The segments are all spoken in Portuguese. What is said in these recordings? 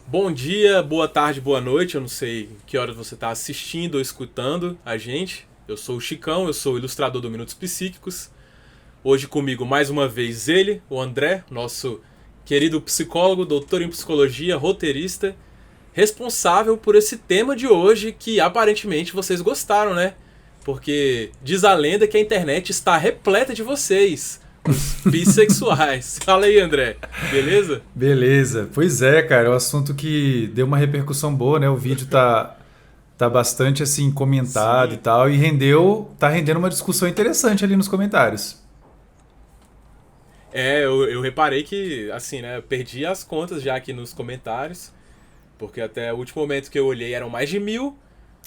Bom dia, boa tarde, boa noite. Eu não sei que horas você está assistindo ou escutando a gente. Eu sou o Chicão, eu sou o ilustrador do Minutos Psíquicos. Hoje comigo mais uma vez ele, o André, nosso querido psicólogo, doutor em psicologia, roteirista, responsável por esse tema de hoje que aparentemente vocês gostaram, né? Porque diz a lenda que a internet está repleta de vocês, os bissexuais. Fala aí, André. Beleza? Beleza. Pois é, cara, é um assunto que deu uma repercussão boa, né? O vídeo tá bastante assim comentado e Sim. tal e tá rendendo uma discussão interessante ali nos comentários. Eu reparei que, assim, né, eu perdi as contas já aqui nos comentários, porque até o último momento que eu olhei eram mais de 1.000, o vídeo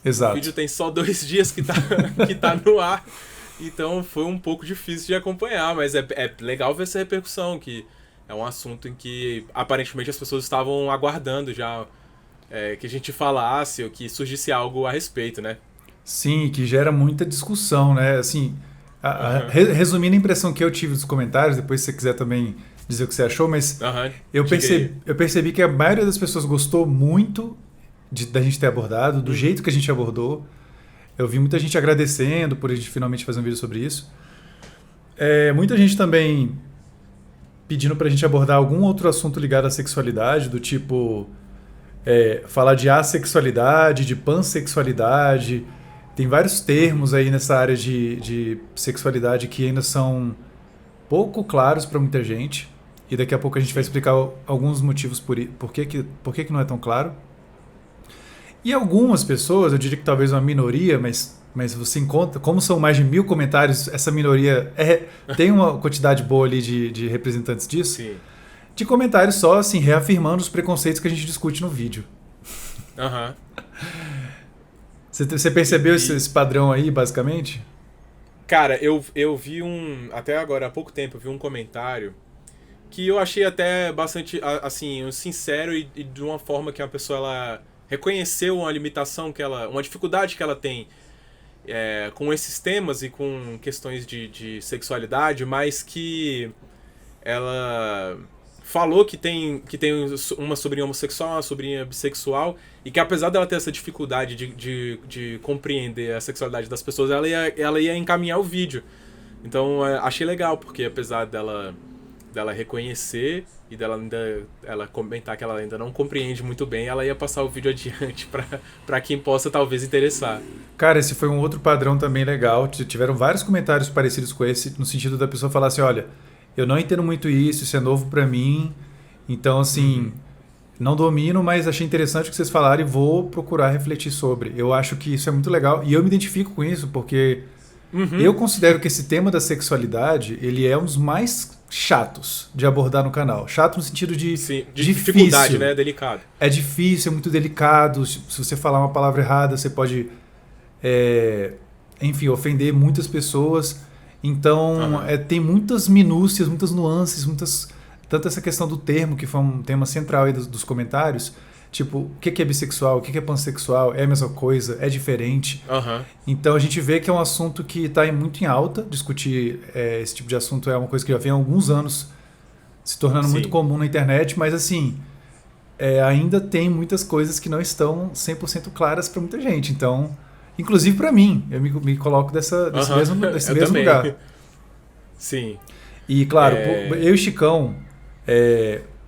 Exato. tem só 2 dias que tá no ar, então foi um pouco difícil de acompanhar, mas é legal ver essa repercussão, que é um assunto em que aparentemente as pessoas estavam aguardando já que a gente falasse ou que surgisse algo a respeito, né? Sim, que gera muita discussão, né? Assim, Aham, resumindo a impressão que eu tive dos comentários, depois se você quiser também dizer o que você achou, mas aham, diga aí. eu percebi que a maioria das pessoas gostou muito da gente ter abordado, do Uhum, jeito que a gente abordou. Eu vi muita gente agradecendo por a gente finalmente fazer um vídeo sobre isso. Muita gente também pedindo pra gente abordar algum outro assunto ligado à sexualidade, do tipo falar de assexualidade, de pansexualidade. Tem vários uhum, termos aí nessa área de sexualidade que ainda são pouco claros para muita gente. E daqui a pouco a gente vai sim. explicar alguns motivos por que não é tão claro. E algumas pessoas, eu diria que talvez uma minoria, mas você encontra, como são mais de 1.000 comentários, essa minoria tem uma quantidade boa ali de representantes disso, Sim. de comentários só assim, reafirmando os preconceitos que a gente discute no vídeo. Aham. Você E, percebeu e, esse padrão aí, basicamente? cara, eu vi até agora há pouco tempo, eu vi um comentário que eu achei até bastante, assim, sincero e de uma forma que a pessoa ela reconheceu uma limitação uma dificuldade que ela tem com esses temas e com questões de sexualidade, mas que ela falou que tem uma sobrinha homossexual, uma sobrinha bissexual, e que apesar dela ter essa dificuldade de compreender a sexualidade das pessoas, ela ia encaminhar o vídeo. Então achei legal, porque apesar dela reconhecer e ela comentar que ela ainda não compreende muito bem, ela ia passar o vídeo adiante para quem possa talvez interessar. Cara, esse foi um outro padrão também legal. Tiveram vários comentários parecidos com esse, no sentido da pessoa falar assim: olha, eu não entendo muito isso é novo pra mim, então assim, Uhum. não domino, mas achei interessante o que vocês falaram e vou procurar refletir sobre. Eu acho que isso é muito legal e eu me identifico com isso porque eu Uhum. considero que esse tema da sexualidade, ele é um dos mais chatos de abordar no canal. Chato no sentido de Sim, de dificuldade, difícil. né? Delicado. É difícil, é muito delicado. Se você falar uma palavra errada, você pode, é, enfim, ofender muitas pessoas. Então, Aham. tem muitas minúcias, muitas nuances, tanto essa questão do termo, que foi um tema central aí dos comentários. Tipo, o que é bissexual, o que é pansexual, é a mesma coisa, é diferente. Aham. Então a gente vê que é um assunto que está muito em alta. Discutir esse tipo de assunto é uma coisa que já vem há alguns anos se tornando muito Sim. comum na internet, mas assim, ainda tem muitas coisas que não estão 100% claras para muita gente. Então, inclusive para mim, eu me coloco Aham. desse Eu mesmo também. lugar. Sim. E claro, É. eu e Chicão,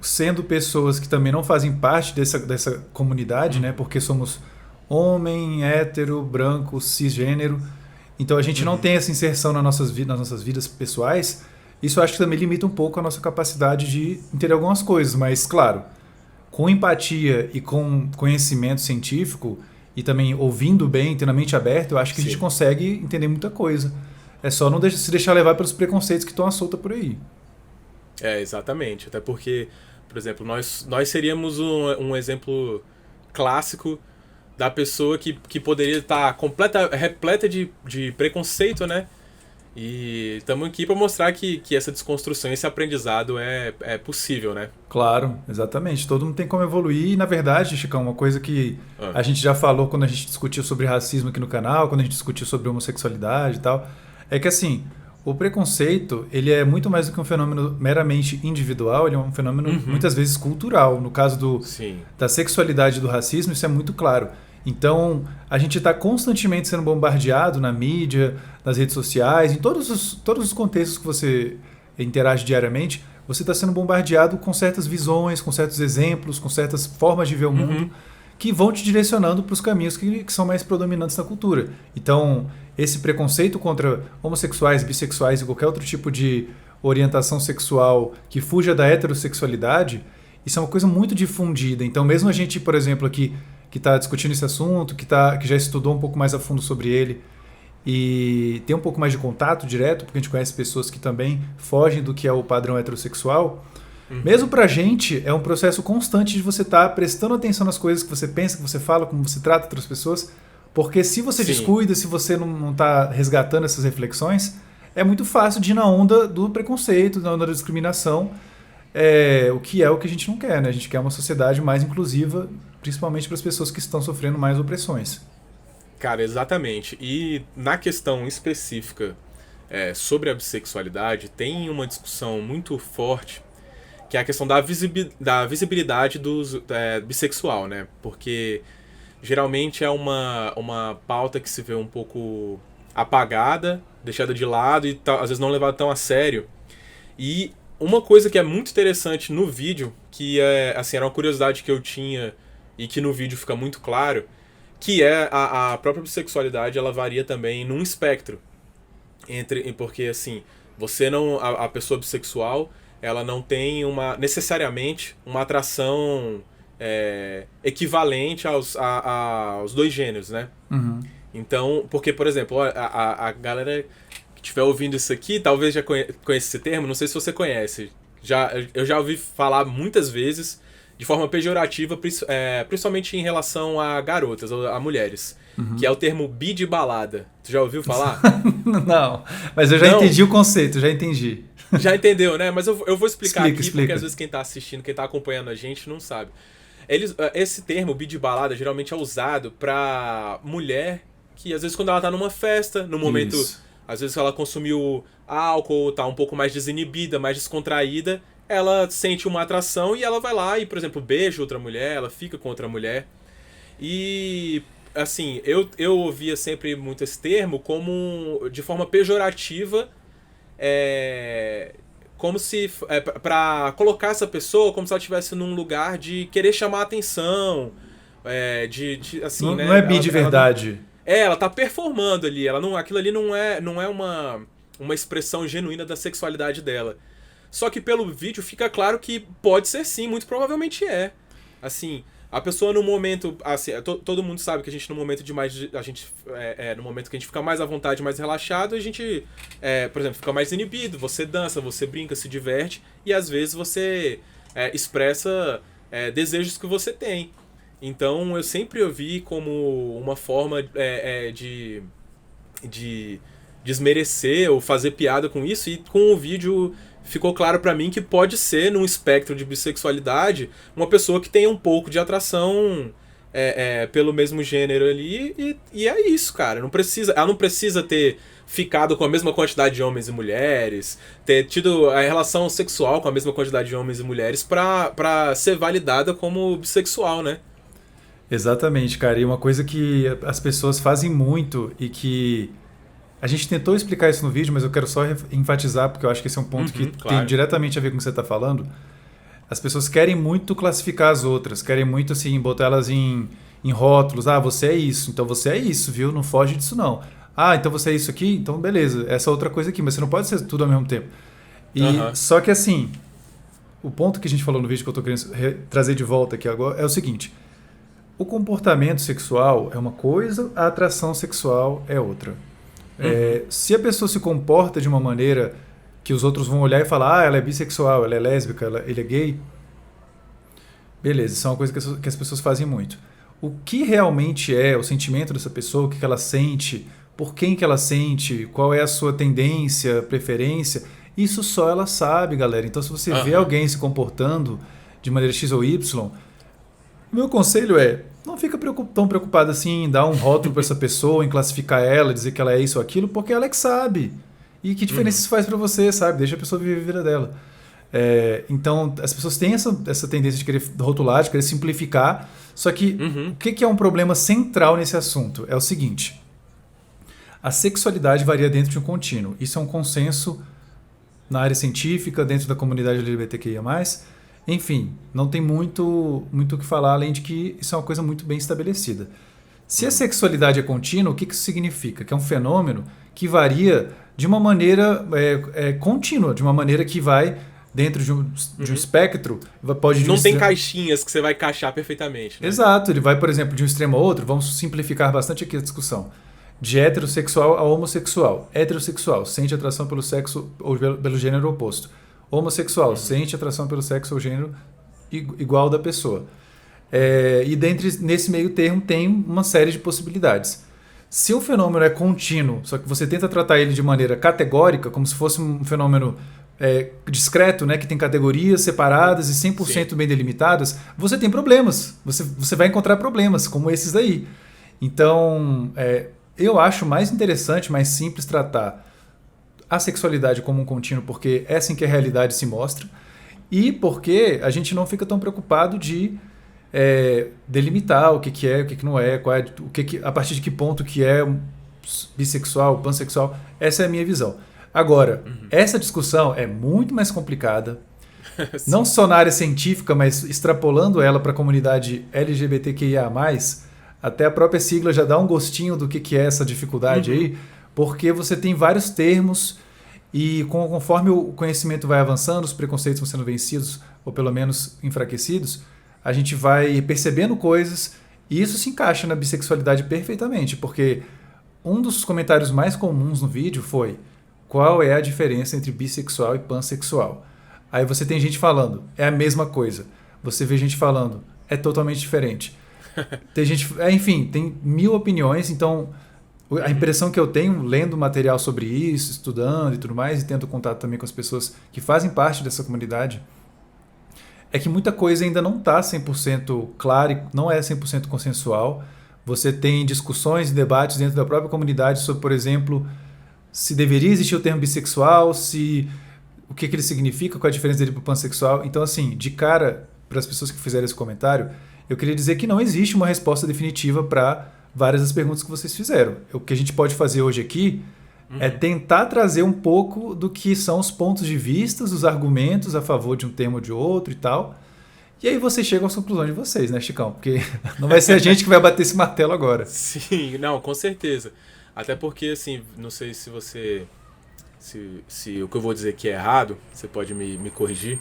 sendo pessoas que também não fazem parte dessa comunidade, né? Uhum. Porque somos homem, hétero, branco, cisgênero. Então a gente não Uhum. tem essa inserção nas nossas vidas pessoais. Isso eu acho que também limita um pouco a nossa capacidade de entender algumas coisas. Mas, claro, com empatia e com conhecimento científico e também ouvindo bem, tendo a mente aberta, eu acho que a gente Sim. consegue entender muita coisa. É só não se deixar levar pelos preconceitos que estão à solta por aí. Exatamente. Até porque, por exemplo, nós seríamos um exemplo clássico da pessoa que poderia estar repleta de preconceito, né? E estamos aqui para mostrar que essa desconstrução, esse aprendizado é possível, né? Claro, exatamente. Todo mundo tem como evoluir. E, na verdade, Chicão, uma coisa que Ah, a gente já falou quando a gente discutiu sobre racismo aqui no canal, quando a gente discutiu sobre homossexualidade e tal, é que assim, O preconceito, ele é muito mais do que um fenômeno meramente individual, ele é um fenômeno muitas vezes cultural. No caso Sim. da sexualidade e do racismo, isso é muito claro. Então, a gente está constantemente sendo bombardeado na mídia, nas redes sociais, em todos os contextos que você interage diariamente, você está sendo bombardeado com certas visões, com certos exemplos, com certas formas de ver o mundo, que vão te direcionando para os caminhos que são mais predominantes na cultura. Então, esse preconceito contra homossexuais, bissexuais e qualquer outro tipo de orientação sexual que fuja da heterossexualidade, isso é uma coisa muito difundida. Então, mesmo a gente, por exemplo, aqui que está discutindo esse assunto, que já estudou um pouco mais a fundo sobre ele e tem um pouco mais de contato direto, porque a gente conhece pessoas que também fogem do que é o padrão heterossexual, mesmo pra gente é um processo constante de você estar prestando atenção nas coisas que você pensa, que você fala, como você trata outras pessoas, porque se você descuida, se você não está resgatando essas reflexões, é muito fácil de ir na onda do preconceito, na onda da discriminação, o que a gente não quer, né? A gente quer uma sociedade mais inclusiva, principalmente para as pessoas que estão sofrendo mais opressões. Cara, exatamente. E na questão específica sobre a bissexualidade, tem uma discussão muito forte, que é a questão da visibilidade do bissexual, né? Porque geralmente é uma pauta que se vê um pouco apagada, deixada de lado e às vezes não levada tão a sério. E uma coisa que é muito interessante no vídeo, que assim, era uma curiosidade que eu tinha e que no vídeo fica muito claro, que a própria bissexualidade, ela varia também num espectro. Porque assim, você não, a pessoa bissexual, ela não tem necessariamente uma atração equivalente aos dois gêneros, né? Então, porque, por exemplo, a galera que estiver ouvindo isso aqui, talvez já conheça esse termo, não sei se você conhece. Eu já ouvi falar muitas vezes, de forma pejorativa, principalmente em relação a garotas, ou a mulheres, que é o termo bi de balada. Tu já ouviu falar? Não, mas eu já entendi o conceito, já entendi. Já entendeu, né? Mas eu vou explicar explica. Porque às vezes quem tá assistindo, quem tá acompanhando a gente não sabe. Esse termo, bi de balada, geralmente é usado pra mulher que às vezes quando ela tá numa festa, no momento, às vezes ela consumiu álcool, tá um pouco mais desinibida, mais descontraída, ela sente uma atração e ela vai lá e, por exemplo, beija outra mulher, ela fica com outra mulher. E, assim, eu ouvia sempre muito esse termo como de forma pejorativa, como se para colocar essa pessoa como se ela estivesse num lugar de querer chamar a atenção, assim, não, né? Não é bi de verdade. Ela tá performando ali, aquilo ali não é uma expressão genuína da sexualidade dela. Só que pelo vídeo fica claro que pode ser sim, muito provavelmente é. Assim, a pessoa no momento, assim, todo mundo sabe que a gente no momento de mais, no momento que a gente fica mais à vontade, mais relaxado, a gente, por exemplo, fica mais inibido, você dança, você brinca, se diverte e às vezes você expressa desejos que você tem. Então eu sempre ouvi como uma forma de desmerecer ou fazer piada com isso, e com o vídeo ficou claro pra mim que pode ser, num espectro de bissexualidade, uma pessoa que tenha um pouco de atração pelo mesmo gênero ali, e é isso, cara. Ela não precisa ter ficado com a mesma quantidade de homens e mulheres, ter tido a relação sexual com a mesma quantidade de homens e mulheres pra ser validada como bissexual, né? Exatamente, cara. E uma coisa que as pessoas fazem muito e que a gente tentou explicar isso no vídeo, mas eu quero só enfatizar, porque eu acho que esse é um ponto que tem diretamente a ver com o que você está falando. As pessoas querem muito classificar as outras, querem muito assim, botar elas em rótulos. Ah, você é isso, então você é isso, viu? Não foge disso não. Ah, então você é isso aqui? Então beleza, essa outra coisa aqui, mas você não pode ser tudo ao mesmo tempo. Só que assim, o ponto que a gente falou no vídeo que eu estou querendo trazer de volta aqui agora é o seguinte: o comportamento sexual é uma coisa, a atração sexual é outra. Se a pessoa se comporta de uma maneira que os outros vão olhar e falar, ela é bissexual, ela é lésbica, ele é gay, beleza, isso é uma coisa que as pessoas fazem muito. O que realmente é o sentimento dessa pessoa, o que ela sente, por quem que ela sente, qual é a sua tendência, preferência, isso só ela sabe, galera. Então, se você vê alguém se comportando de maneira X ou Y, o meu conselho não fica tão preocupado assim em dar um rótulo para essa pessoa, em classificar ela, dizer que ela é isso ou aquilo, porque ela é que sabe. E que diferença isso faz para você, sabe? Deixa a pessoa viver a vida dela. Então, as pessoas têm essa tendência de querer rotular, de querer simplificar. Só que o que é um problema central nesse assunto? É o seguinte: a sexualidade varia dentro de um contínuo. Isso é um consenso na área científica, dentro da comunidade LGBTQIA+. Enfim, não tem muito o que falar, além de que isso é uma coisa muito bem estabelecida. Se a sexualidade é contínua, o que isso significa? Que é um fenômeno que varia de uma maneira contínua, de uma maneira que vai dentro de um espectro, pode... Não tem caixinhas que você vai encaixar perfeitamente. Né? Exato, ele vai, por exemplo, de um extremo a outro. Vamos simplificar bastante aqui a discussão. De heterossexual a homossexual. Heterossexual, sente atração pelo sexo ou pelo gênero oposto. Homossexual, sente atração pelo sexo ou gênero igual da pessoa. E nesse meio termo tem uma série de possibilidades. Se um fenômeno é contínuo, só que você tenta tratar ele de maneira categórica, como se fosse um fenômeno discreto, né, que tem categorias separadas e 100% bem delimitadas, você tem problemas. Você vai encontrar problemas como esses daí. Então, eu acho mais interessante, mais simples tratar a sexualidade como um contínuo, porque é assim que a realidade se mostra, e porque a gente não fica tão preocupado de delimitar o que é, o que não é, a partir de que ponto que é bissexual, pansexual. Essa é a minha visão. Agora, essa discussão é muito mais complicada, não só na área científica, mas extrapolando ela para a comunidade LGBTQIA+, até a própria sigla já dá um gostinho do que é essa dificuldade aí, porque você tem vários termos e conforme o conhecimento vai avançando, os preconceitos vão sendo vencidos, ou pelo menos enfraquecidos, a gente vai percebendo coisas e isso se encaixa na bissexualidade perfeitamente, porque um dos comentários mais comuns no vídeo foi: qual é a diferença entre bissexual e pansexual? Aí você tem gente falando, é a mesma coisa. Você vê gente falando, é totalmente diferente. Tem gente, enfim, tem 1000 opiniões, então a impressão que eu tenho, lendo material sobre isso, estudando e tudo mais, e tendo contato também com as pessoas que fazem parte dessa comunidade, é que muita coisa ainda não está 100% clara e não é 100% consensual. Você tem discussões e debates dentro da própria comunidade sobre, por exemplo, se deveria existir o termo bissexual, o que ele significa, qual é a diferença dele para o pansexual. Então, assim, de cara, para as pessoas que fizeram esse comentário, eu queria dizer que não existe uma resposta definitiva para várias das perguntas que vocês fizeram. O que a gente pode fazer hoje aqui é tentar trazer um pouco do que são os pontos de vista, os argumentos a favor de um termo ou de outro e tal. E aí vocês chegam às conclusões de vocês, né, Chicão? Porque não vai ser a gente que vai bater esse martelo agora. Sim, não, com certeza. Até porque, assim, não sei se você... Se o que eu vou dizer aqui é errado, você pode me corrigir.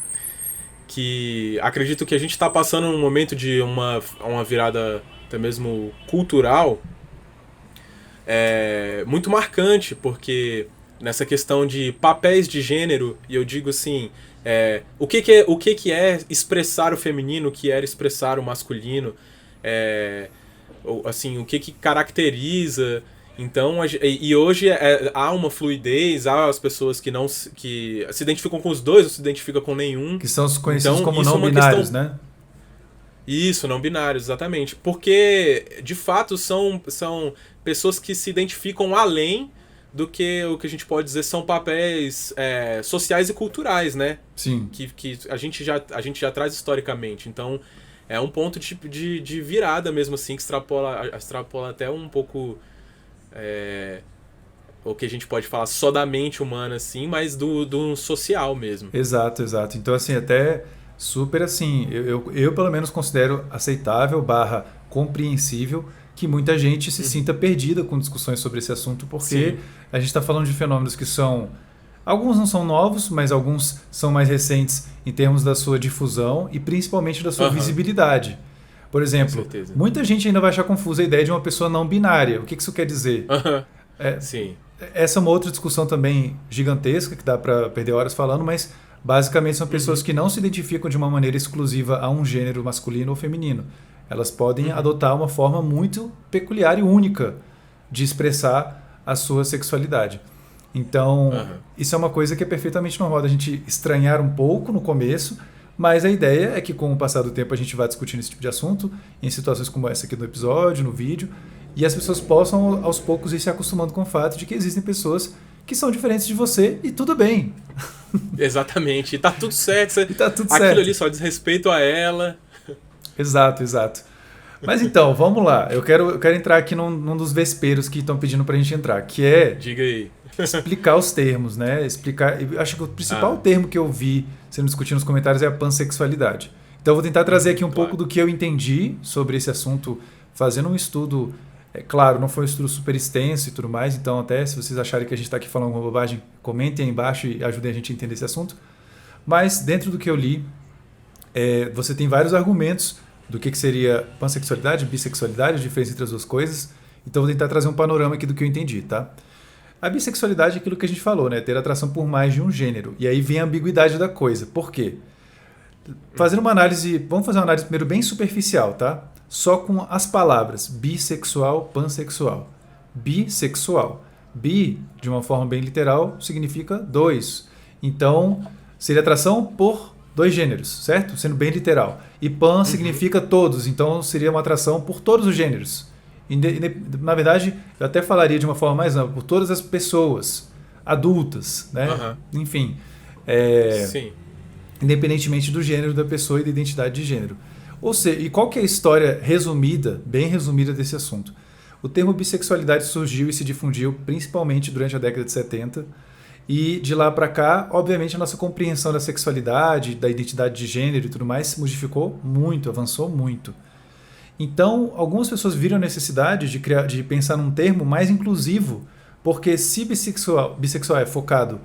Que acredito que a gente está passando um momento de uma virada até mesmo cultural muito marcante, porque nessa questão de papéis de gênero, e eu digo assim, o que é expressar o feminino, o que é expressar o masculino, assim, o que caracteriza. Então, e hoje há uma fluidez, há as pessoas que se identificam com os dois ou se identificam com nenhum. Que são os conhecidos como não binários, né? Isso, não binários, exatamente. Porque, de fato, são pessoas que se identificam além do que o que a gente pode dizer são papéis sociais e culturais, né? Sim. Que a gente já traz historicamente. Então, é um ponto de virada mesmo, assim, que extrapola até um pouco... o que a gente pode falar só da mente humana, assim, mas do social mesmo. Exato. Então, assim, até super assim, eu pelo menos considero aceitável / compreensível que muita gente se sinta perdida com discussões sobre esse assunto, porque a gente está falando de fenômenos que são... Alguns não são novos, mas alguns são mais recentes em termos da sua difusão e principalmente da sua visibilidade. Por exemplo, muita gente ainda vai achar confusa a ideia de uma pessoa não binária. O que isso quer dizer? Sim. Essa é uma outra discussão também gigantesca, que dá para perder horas falando, mas basicamente são pessoas que não se identificam de uma maneira exclusiva a um gênero masculino ou feminino. Elas podem adotar uma forma muito peculiar e única de expressar a sua sexualidade. Então, isso é uma coisa que é perfeitamente normal da gente estranhar um pouco no começo, mas a ideia é que com o passar do tempo a gente vá discutindo esse tipo de assunto em situações como essa aqui no episódio, no vídeo, e as pessoas possam aos poucos ir se acostumando com o fato de que existem pessoas que são diferentes de você e tudo bem. Exatamente. E tá tudo certo. E tá tudo Aquilo certo. ali só diz respeito a ela. Exato. Mas então, vamos lá. Eu quero entrar aqui num dos vesperos que estão pedindo pra gente entrar, que é Diga aí. explicar os termos, né? Eu acho que o principal termo que eu vi sendo discutido nos comentários é a pansexualidade. Então eu vou tentar trazer aqui um pouco do que eu entendi sobre esse assunto, fazendo um estudo. Claro, não foi um estudo super extenso e tudo mais, então até se vocês acharem que a gente está aqui falando uma bobagem, comentem aí embaixo e ajudem a gente a entender esse assunto. Mas dentro do que eu li, você tem vários argumentos do que seria pansexualidade, bissexualidade, a diferença entre as duas coisas. Então eu vou tentar trazer um panorama aqui do que eu entendi, tá? A bissexualidade é aquilo que a gente falou, né? Ter atração por mais de um gênero. E aí vem a ambiguidade da coisa. Por quê? Fazendo uma análise, vamos fazer uma análise primeiro bem superficial, tá? Só com as palavras bissexual, pansexual. Bissexual. Bi, de uma forma bem literal, significa dois. Então, seria atração por dois gêneros, certo? Sendo bem literal. E pan significa todos, então seria uma atração por todos os gêneros. Na verdade, eu até falaria de uma forma mais ampla, por todas as pessoas adultas, né? Enfim. Sim. Independentemente do gênero da pessoa e da identidade de gênero. Ou seja, e qual que é a história resumida, bem resumida desse assunto? O termo bissexualidade surgiu e se difundiu principalmente durante a década de 70 e de lá para cá, obviamente, a nossa compreensão da sexualidade, da identidade de gênero e tudo mais se modificou muito, avançou muito. Então, algumas pessoas viram a necessidade de pensar num termo mais inclusivo, porque se bissexual é focado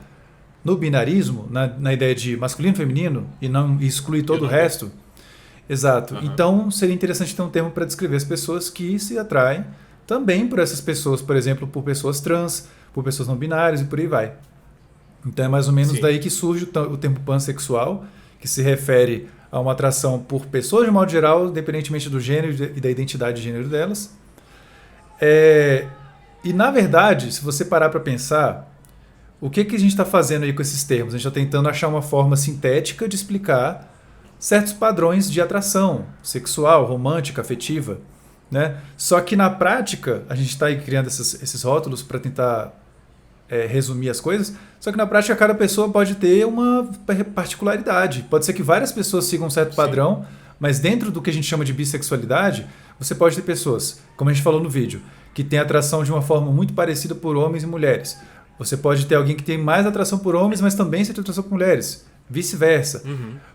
no binarismo, na ideia de masculino e feminino, e não exclui todo o resto. Exato. Então, seria interessante ter um termo para descrever as pessoas que se atraem também por essas pessoas, por exemplo, por pessoas trans, por pessoas não binárias e por aí vai. Então, é mais ou menos daí que surge o termo pansexual, que se refere a uma atração por pessoas de modo geral, independentemente do gênero e da identidade de gênero delas. E, na verdade, se você parar para pensar, o que a gente está fazendo aí com esses termos? A gente está tentando achar uma forma sintética de explicar certos padrões de atração sexual, romântica, afetiva, né? Só que na prática, a gente está aí criando esses rótulos para tentar resumir as coisas, só que na prática cada pessoa pode ter uma particularidade. Pode ser que várias pessoas sigam um certo padrão, mas dentro do que a gente chama de bissexualidade, você pode ter pessoas, como a gente falou no vídeo, que têm atração de uma forma muito parecida por homens e mulheres. Você pode ter alguém que tem mais atração por homens, mas também sente atração por mulheres. Vice-versa.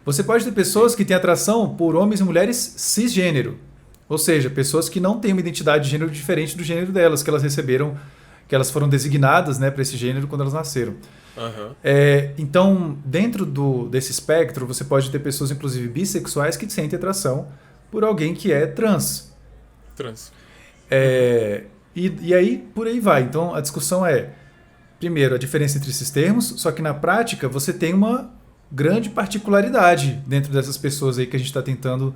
Você pode ter pessoas que têm atração por homens e mulheres cisgênero. Ou seja, pessoas que não têm uma identidade de gênero diferente do gênero delas, que elas receberam, que elas foram designadas, né, para esse gênero quando elas nasceram. Então, dentro desse espectro, você pode ter pessoas, inclusive bissexuais, que sentem atração por alguém que é trans. E aí, por aí vai. Então, a discussão é, primeiro, a diferença entre esses termos, só que na prática você tem uma grande particularidade dentro dessas pessoas aí que a gente está tentando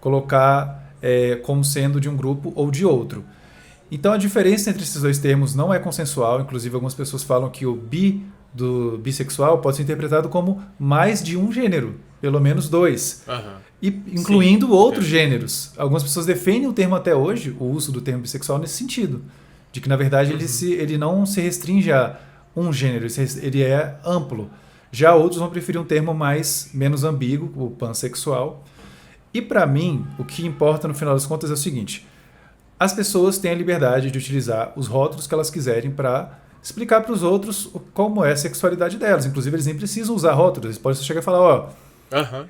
colocar como sendo de um grupo ou de outro. Então a diferença entre esses dois termos não é consensual, inclusive algumas pessoas falam que o do bissexual pode ser interpretado como mais de um gênero, pelo menos dois, incluindo outros gêneros. Algumas pessoas defendem o termo até hoje, o uso do termo bissexual nesse sentido, de que na verdade ele não se restringe a um gênero, ele é amplo. Já outros vão preferir um termo menos ambíguo, o pansexual. E para mim, o que importa no final das contas é o seguinte: as pessoas têm a liberdade de utilizar os rótulos que elas quiserem para explicar para os outros como é a sexualidade delas. Inclusive, eles nem precisam usar rótulos. Eles podem chegar e falar,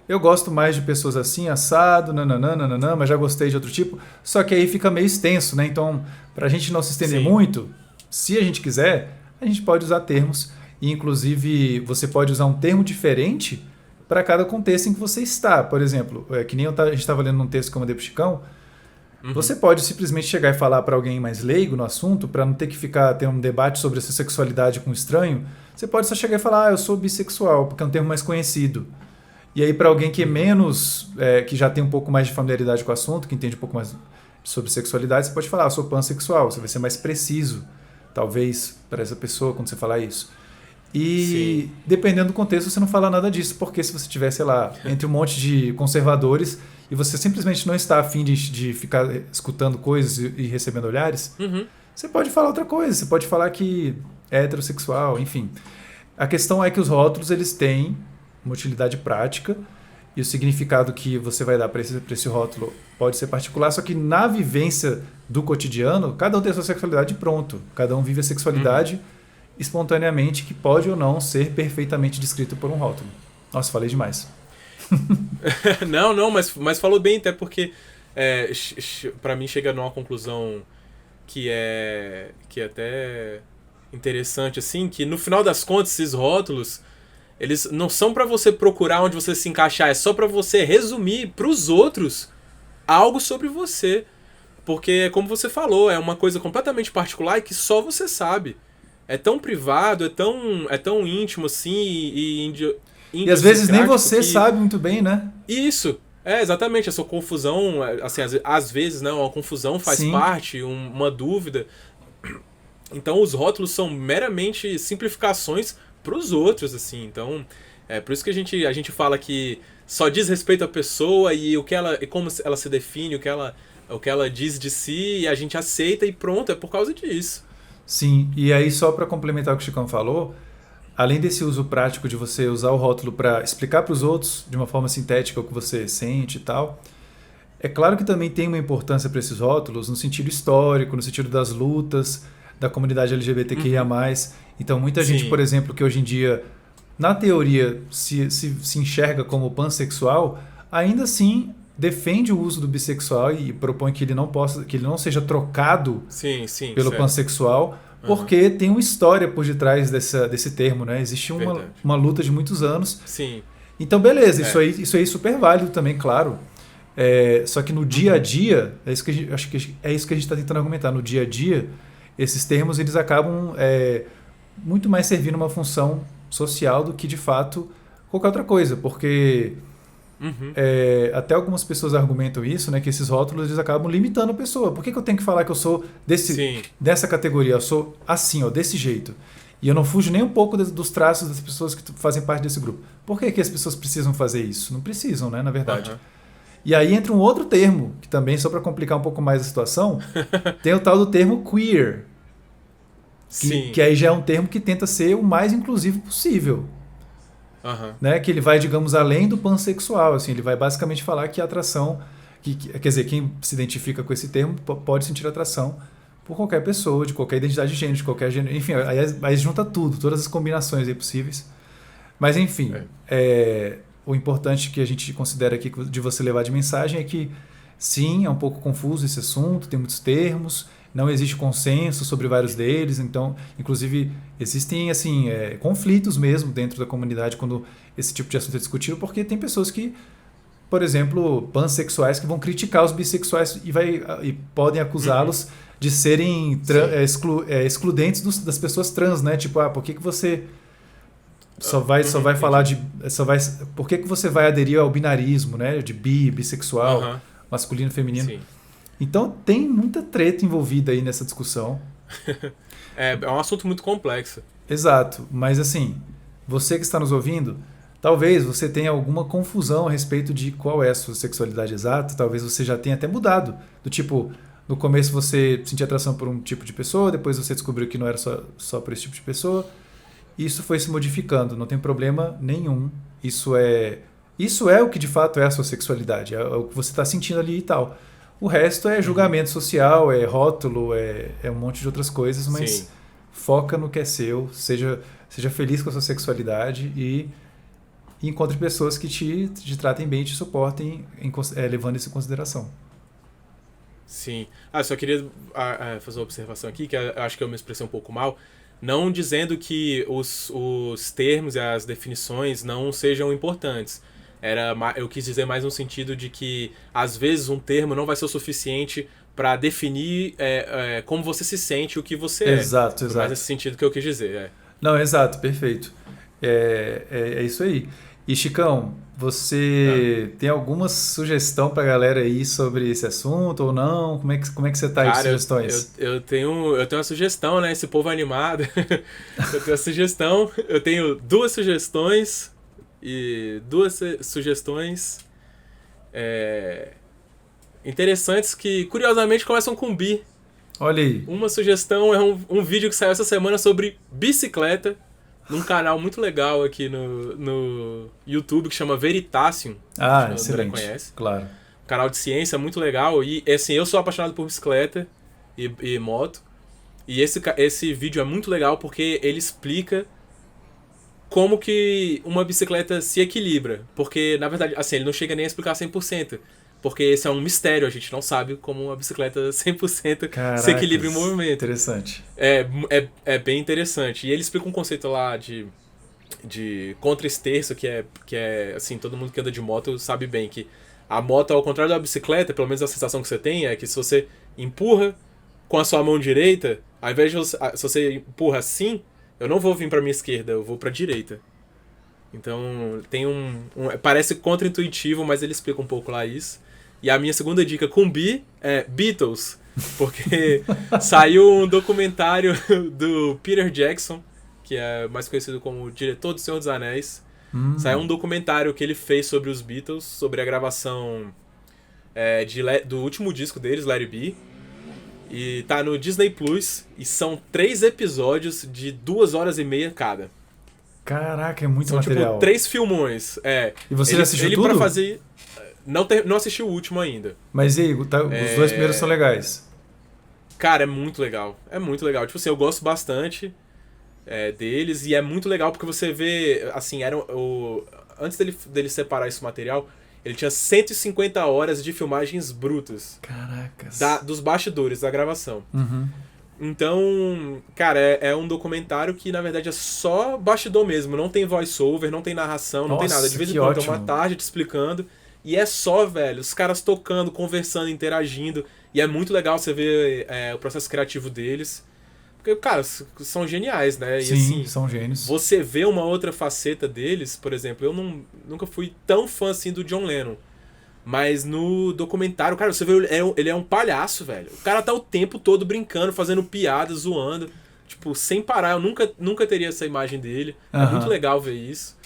eu gosto mais de pessoas assim, assado, nananã, mas já gostei de outro tipo. Só que aí fica meio extenso, né? Então, para a gente não se estender muito, se a gente quiser, a gente pode usar termos. E, inclusive, você pode usar um termo diferente para cada contexto em que você está. Por exemplo, que nem a gente estava lendo num texto que eu mandei para o Chicão, você pode simplesmente chegar e falar para alguém mais leigo no assunto, para não ter que ficar tendo um debate sobre essa sexualidade com um estranho. Você pode só chegar e falar, eu sou bissexual, porque é um termo mais conhecido. E aí para alguém que é menos, que já tem um pouco mais de familiaridade com o assunto, que entende um pouco mais sobre sexualidade, você pode falar, eu sou pansexual. Você vai ser mais preciso, talvez, para essa pessoa quando você falar isso. E dependendo do contexto, você não fala nada disso, porque se você estiver, sei lá, entre um monte de conservadores e você simplesmente não está afim de ficar escutando coisas e recebendo olhares, você pode falar outra coisa. Você pode falar que heterossexual, enfim. A questão é que os rótulos eles têm uma utilidade prática e o significado que você vai dar para esse rótulo pode ser particular, só que na vivência do cotidiano, cada um tem a sua sexualidade e pronto. Cada um vive a sexualidade espontaneamente, que pode ou não ser perfeitamente descrito por um rótulo. Nossa, falei demais. Não, mas falou bem, até porque para mim chega numa conclusão que é até interessante, assim, que no final das contas esses rótulos eles não são pra você procurar onde você se encaixar, é só pra você resumir pros outros algo sobre você. Porque, como você falou, é uma coisa completamente particular e que só você sabe. É tão privado, é tão íntimo assim e às vezes nem você sabe muito bem, né? Isso. Exatamente, essa confusão, assim, às vezes, né, uma confusão faz Sim. parte, uma dúvida. Então os rótulos são meramente simplificações para os outros, assim. Então, é por isso que a gente fala que só diz respeito à pessoa e como ela se define, o que ela diz de si, e a gente aceita e pronto, é por causa disso. Sim, e aí só para complementar o que o Chicão falou, além desse uso prático de você usar o rótulo para explicar para os outros de uma forma sintética o que você sente e tal, é claro que também tem uma importância para esses rótulos no sentido histórico, no sentido das lutas da comunidade LGBTQIA+. Então muita gente, por exemplo, que hoje em dia, na teoria, se enxerga como pansexual, ainda assim defende o uso do bissexual e propõe que ele não seja trocado pelo certo. Pansexual, porque tem uma história por detrás desse termo, né? Existe uma luta de muitos anos. Sim. Então, beleza, isso aí é super válido também, claro. Só que no dia a dia, acho que é isso que a gente está tentando argumentar. No dia a dia, esses termos eles acabam muito mais servindo uma função social do que, de fato, qualquer outra coisa. Porque até algumas pessoas argumentam isso, né, que esses rótulos eles acabam limitando a pessoa. Por que eu tenho que falar que eu sou dessa categoria? Eu sou assim, ó, desse jeito. E eu não fujo nem um pouco dos traços das pessoas que fazem parte desse grupo. Por que as pessoas precisam fazer isso? Não precisam, né, na verdade. E aí entra um outro termo, que também, só para complicar um pouco mais a situação, tem o tal do termo queer. Que aí já é um termo que tenta ser o mais inclusivo possível. Né? Que ele vai, digamos, além do pansexual. Assim, ele vai basicamente falar que a atração... quer dizer, quem se identifica com esse termo pode sentir atração por qualquer pessoa, de qualquer identidade de gênero, de qualquer gênero. Enfim, aí junta tudo, todas as combinações aí possíveis. Mas, enfim, o importante que a gente considera aqui de você levar de mensagem é que, sim, é um pouco confuso esse assunto, tem muitos termos, não existe consenso sobre vários deles, então, inclusive, existem assim, conflitos mesmo dentro da comunidade quando esse tipo de assunto é discutido, porque tem pessoas que, por exemplo, pansexuais que vão criticar os bissexuais e podem acusá-los de serem excludentes das pessoas trans, né? Tipo, por que você só vai falar por que você vai aderir ao binarismo, né? De bissexual, masculino, feminino. Sim. Então tem muita treta envolvida aí nessa discussão. É um assunto muito complexo. Exato, mas assim, você que está nos ouvindo, talvez você tenha alguma confusão a respeito de qual é a sua sexualidade exata, talvez você já tenha até mudado. Do tipo, no começo você sentia atração por um tipo de pessoa, depois você descobriu que não era só por esse tipo de pessoa. Isso foi se modificando, não tem problema nenhum. Isso é o que de fato é a sua sexualidade, é o que você está sentindo ali e tal. O resto é julgamento social, é rótulo, é um monte de outras coisas, mas foca no que é seu, seja feliz com a sua sexualidade e encontre pessoas que te tratem bem e te suportem levando isso em consideração. Sim. Só queria fazer uma observação aqui, que eu acho que eu me expressei um pouco mal, não dizendo que os termos e as definições não sejam importantes. Eu quis dizer mais no sentido de que, às vezes, um termo não vai ser o suficiente para definir como você se sente, o que você Exato. Mais nesse sentido que eu quis dizer. Não, exato, perfeito. É isso aí. E, Chicão, você tem alguma sugestão para a galera aí sobre esse assunto ou não? Como é que você tá aí com sugestões? Eu tenho uma sugestão, né? Esse povo animado. Eu tenho uma sugestão. Eu tenho duas sugestões... E duas sugestões interessantes que, curiosamente, começam com bi. Olha aí. Uma sugestão é um vídeo que saiu essa semana sobre bicicleta, num canal muito legal aqui no YouTube que chama Veritasium. Ah, que excelente. André conhece. Claro. Canal de ciência muito legal. E assim, eu sou apaixonado por bicicleta e moto. E esse vídeo é muito legal porque ele explica como que uma bicicleta se equilibra. Porque, na verdade, assim, ele não chega nem a explicar 100%. Porque esse é um mistério, a gente não sabe como uma bicicleta 100% se equilibra em movimento. Interessante. É bem interessante. E ele explica um conceito lá de contra-esterço, que é, assim, todo mundo que anda de moto sabe bem que a moto, ao contrário da bicicleta, pelo menos a sensação que você tem é que se você empurra com a sua mão direita, ao invés de se você empurra assim, eu não vou vir para minha esquerda, eu vou para a direita. Então, tem parece contra-intuitivo, mas ele explica um pouco lá isso. E a minha segunda dica com B é Beatles, porque saiu um documentário do Peter Jackson, que é mais conhecido como o diretor do Senhor dos Anéis. Saiu um documentário que ele fez sobre os Beatles, sobre a gravação do último disco deles, Let It Be. E tá no Disney Plus, e são 3 episódios de 2h30 cada. Caraca, é muito são, material. Tipo, 3 filmões. E você já assistiu tudo? Pra fazer... Não assisti o último ainda. Mas e aí, os 2 primeiros são legais? Cara, é muito legal. É muito legal. Tipo assim, eu gosto bastante deles. E é muito legal porque você vê... Assim, antes dele separar esse material, ele tinha 150 horas de filmagens brutas. Caracas. Dos bastidores da gravação. Uhum. Então, cara, é um documentário que, na verdade, é só bastidor mesmo. Não tem voice-over, não tem narração, não tem nada. De vez em quando tem uma tarde te explicando. E é só, velho, os caras tocando, conversando, interagindo. E é muito legal você ver o processo criativo deles. Porque, cara, são geniais, né? Sim, e, assim, são gênios. Você vê uma outra faceta deles, por exemplo, eu nunca fui tão fã assim do John Lennon. Mas no documentário, cara, você vê, ele é um palhaço, velho. O cara tá o tempo todo brincando, fazendo piada, zoando. Tipo, sem parar. Eu nunca teria essa imagem dele. É muito legal ver isso.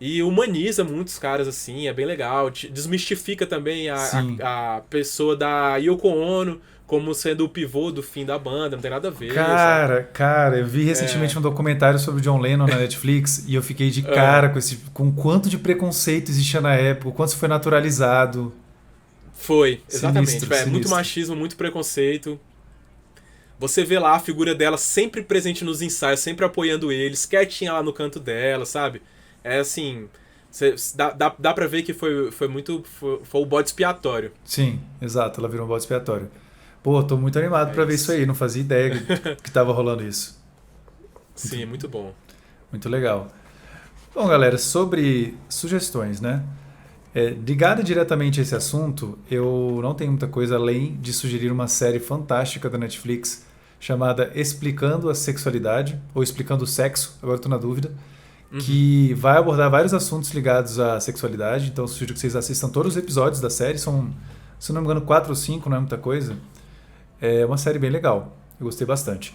E humaniza muitos caras, assim, é bem legal. Desmistifica também a pessoa da Yoko Ono como sendo o pivô do fim da banda, não tem nada a ver. Cara, eu vi recentemente um documentário sobre o John Lennon na Netflix e eu fiquei de cara com o quanto de preconceito existia na época, o quanto isso foi naturalizado. Foi, exatamente. Sinistro. Muito machismo, muito preconceito. Você vê lá a figura dela sempre presente nos ensaios, sempre apoiando eles, quietinha lá no canto dela, sabe? É assim, dá pra ver que foi o bode expiatório. Sim, exato, ela virou um bode expiatório. Pô, tô muito animado pra ver isso aí, não fazia ideia que tava rolando isso. Sim, muito bom. Muito legal. Bom, galera, sobre sugestões, né? Ligado diretamente a esse assunto, eu não tenho muita coisa além de sugerir uma série fantástica da Netflix chamada Explicando a Sexualidade, ou Explicando o Sexo, agora estou na dúvida, que vai abordar vários assuntos ligados à sexualidade. Então, eu sugiro que vocês assistam todos os episódios da série. São, se não me engano, 4 ou 5, não é muita coisa. É uma série bem legal. Eu gostei bastante.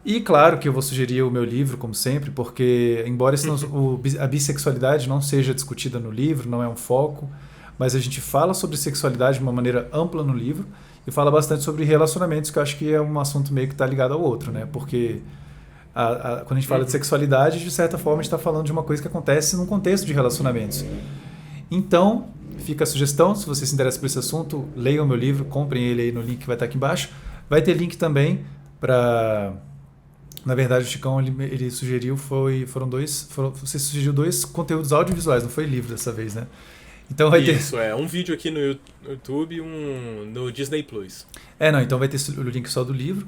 E, claro, que eu vou sugerir o meu livro, como sempre, porque, embora a bissexualidade não seja discutida no livro, não é um foco, mas a gente fala sobre sexualidade de uma maneira ampla no livro e fala bastante sobre relacionamentos, que eu acho que é um assunto meio que está ligado ao outro, né? Porque... quando a gente fala de sexualidade, de certa forma a gente está falando de uma coisa que acontece num contexto de relacionamentos. Então, fica a sugestão, se você se interessa por esse assunto, leiam o meu livro, comprem ele aí no link que vai estar aqui embaixo. Vai ter link também para... Na verdade, o Chicão ele sugeriu, você sugeriu 2 conteúdos audiovisuais, não foi livro dessa vez, né? Então vai ter... Isso, um vídeo aqui no YouTube e um no Disney Plus. Então vai ter o link só do livro.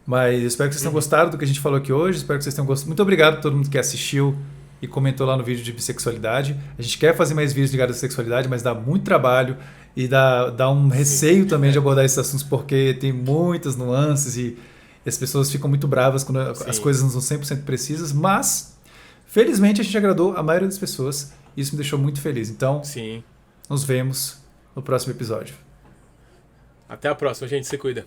Mas eu espero que vocês tenham gostado do que a gente falou aqui hoje. Espero que vocês tenham gostado. Muito obrigado a todo mundo que assistiu e comentou lá no vídeo de bissexualidade. A gente quer fazer mais vídeos ligados à sexualidade, mas dá muito trabalho e dá um receio também de abordar esses assuntos, porque tem muitas nuances e as pessoas ficam muito bravas quando as coisas não são 100% precisas. Mas, felizmente, a gente agradou a maioria das pessoas e isso me deixou muito feliz. Então, nos vemos no próximo episódio. Até a próxima, gente. Se cuida.